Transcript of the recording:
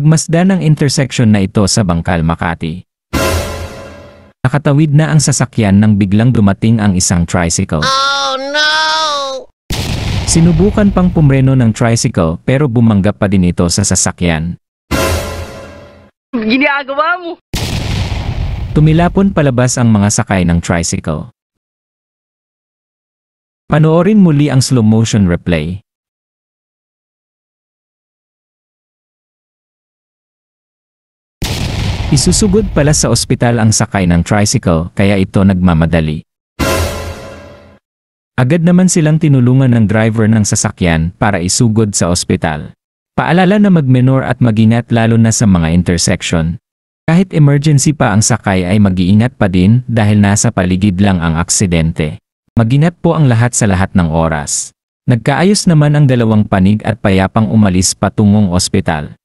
Pagmasdan ng intersection na ito sa Bangkal, Makati. Nakatawid na ang sasakyan nang biglang dumating ang isang tricycle. Oh no! Sinubukan pang pumreno ng tricycle pero bumanggap pa din ito sa sasakyan. Ginagawa mo! Tumilapon palabas ang mga sakay ng tricycle. Panoorin muli ang slow motion replay. Isusugod pala sa ospital ang sakay ng tricycle kaya ito nagmamadali. Agad naman silang tinulungan ng driver ng sasakyan para isugod sa ospital. Paalala na magmenor at mag-ingat lalo na sa mga intersection. Kahit emergency pa ang sakay ay mag-iingat pa din dahil nasa paligid lang ang aksidente. Mag-ingat po ang lahat sa lahat ng oras. Nagkaayos naman ang dalawang panig at payapang umalis patungong ospital.